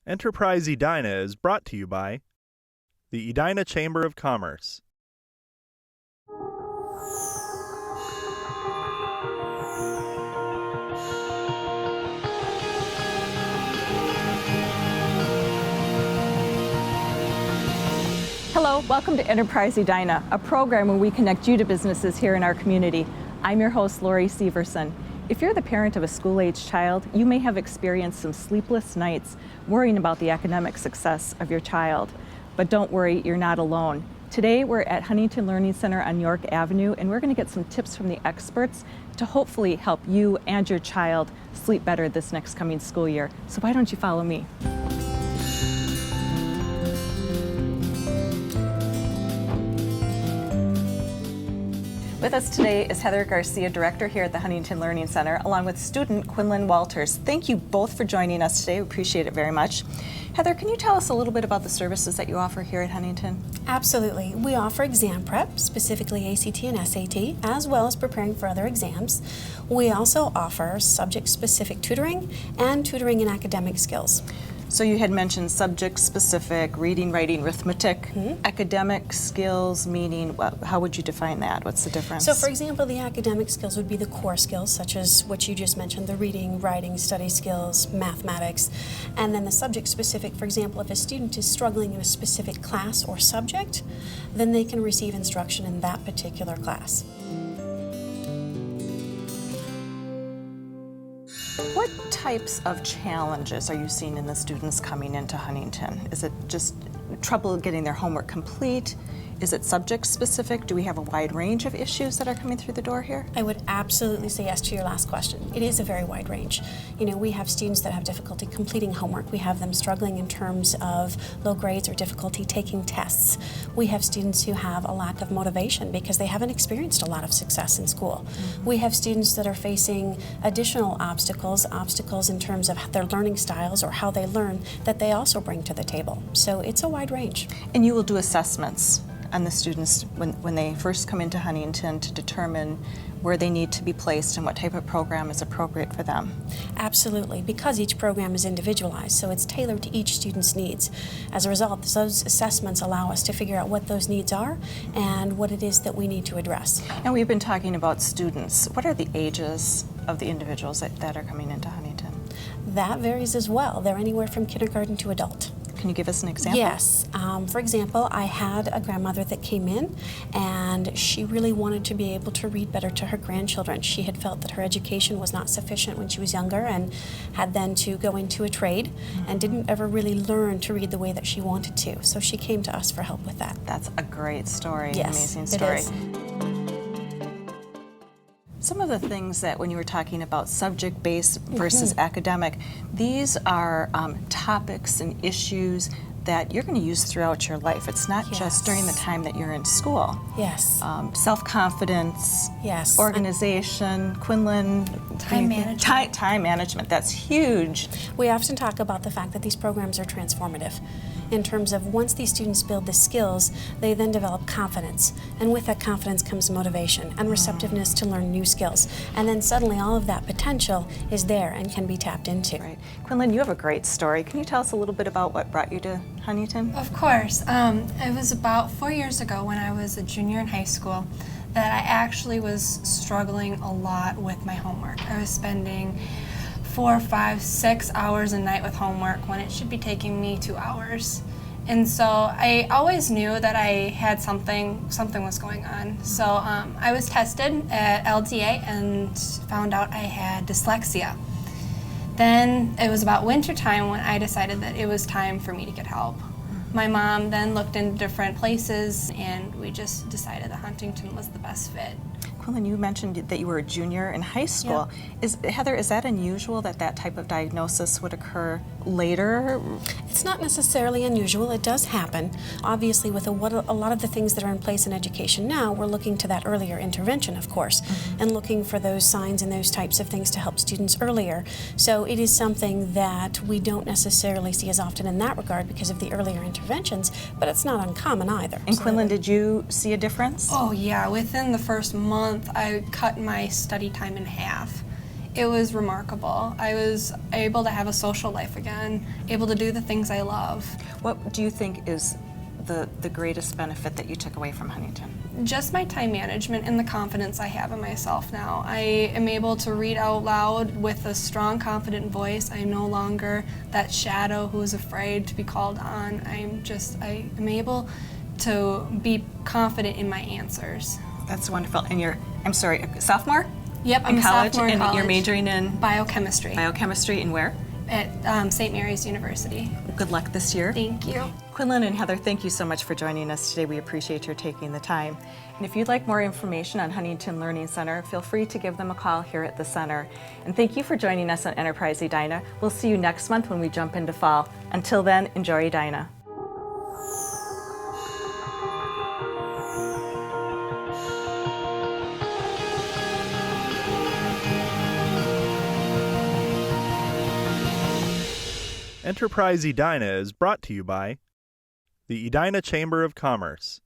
Enterprise Edina is brought to you by the Edina Chamber of Commerce. Hello, welcome to Enterprise Edina, a program where we connect you to businesses here in our community. I'm your host, Lori Severson. If you're the parent of a school-age child, you may have experienced some sleepless nights worrying about the academic success of your child. But don't worry, you're not alone. Today we're at Huntington Learning Center on York Avenue, and we're going to get some tips from the experts to hopefully help you and your child sleep better this next coming school year. So why don't you follow me? With us today is Heather Garcia, director here at the Huntington Learning Center, along with student Quinlan Walters. Thank you both for joining us today. We appreciate it very much. Heather, can you tell us a little bit about the services that you offer here at Huntington? Absolutely. We offer exam prep, specifically ACT and SAT, as well as preparing for other exams. We also offer subject-specific tutoring and tutoring in academic skills. So you had mentioned subject-specific, reading, writing, arithmetic, academic skills, meaning, how would you define that? What's the difference? So for example, the academic skills would be the core skills, such as what you just mentioned, the reading, writing, study skills, mathematics. And then the subject-specific, for example, if a student is struggling in a specific class or subject, then they can receive instruction in that particular class. What types of challenges are you seeing in the students coming into Huntington? Is it just trouble getting their homework complete? Is it subject specific? Do we have a wide range of issues that are coming through the door here? I would absolutely say yes to your last question. It is a very wide range. You know, we have students that have difficulty completing homework. We have them struggling in terms of low grades or difficulty taking tests. We have students who have a lack of motivation because they haven't experienced a lot of success in school. We have students that are facing additional obstacles in terms of their learning styles or how they learn that they also bring to the table. So it's a wide range. And you will do assessments on the students when they first come into Huntington to determine where they need to be placed and what type of program is appropriate for them. Absolutely, because each program is individualized, so it's tailored to each student's needs. As a result, those assessments allow us to figure out what those needs are and what it is that we need to address. And we've been talking about students. What are the ages of the individuals that are coming into Huntington? That varies as well. They're anywhere from kindergarten to adult. Can you give us an example? Yes. For example, I had a grandmother that came in and she really wanted to be able to read better to her grandchildren. She had felt that her education was not sufficient when she was younger and had then to go into a trade and didn't ever really learn to read the way that she wanted to. So she came to us for help with that. That's a great story, Yes, amazing story. it is. Some of the things that when you were talking about subject-based versus academic, these are topics and issues that you're going to use throughout your life. It's not just during the time that you're in school. Yes. Self-confidence, Yes. organization, Quinlan. Time management. Time management, that's huge. We often talk about the fact that these programs are transformative in terms of once these students build the skills, they then develop confidence. And with that confidence comes motivation and receptiveness to learn new skills. And then suddenly all of that potential is there and can be tapped into. Right. Quinlan, you have a great story. Can you tell us a little bit about what brought you to Huntington? Of course. It was about 4 years ago when I was a junior in high school that I actually was struggling a lot with my homework. I was spending 4, 5, 6 hours a night with homework when it should be taking me 2 hours. And so I always knew that I had something was going on. So I was tested at LDA and found out I had dyslexia. Then it was about winter time when I decided that it was time for me to get help. My mom then looked into different places and we just decided that Huntington was the best fit. Quinlan, you mentioned that you were a junior in high school. Heather, is that unusual that that type of diagnosis would occur later? It's not necessarily unusual. It does happen. Obviously, with a lot of the things that are in place in education now, we're looking to that earlier intervention, of course, and looking for those signs and those types of things to help students earlier. So it is something that we don't necessarily see as often in that regard because of the earlier interventions, but it's not uncommon either. And Quinlan, did you see a difference? Oh yeah, within the first month I cut my study time in half. It was remarkable. I was able to have a social life again, able to do the things I love. What do you think is the greatest benefit that you took away from Huntington? Just my time management and the confidence I have in myself now. I am able to read out loud with a strong, confident voice. I'm no longer that shadow who is afraid to be called on. I am able to be confident in my answers. That's wonderful. And I'm sorry, a sophomore? Yep, I'm in a college, sophomore in and college. you're majoring in Biochemistry. Biochemistry, and where? At St. Mary's University. Good luck this year. Thank you. Quinlan and Heather, thank you so much for joining us today. We appreciate your taking the time. And if you'd like more information on Huntington Learning Center, feel free to give them a call here at the center. And thank you for joining us on Enterprise Edina. We'll see you next month when we jump into fall. Until then, enjoy Edina. Enterprise Edina is brought to you by the Edina Chamber of Commerce.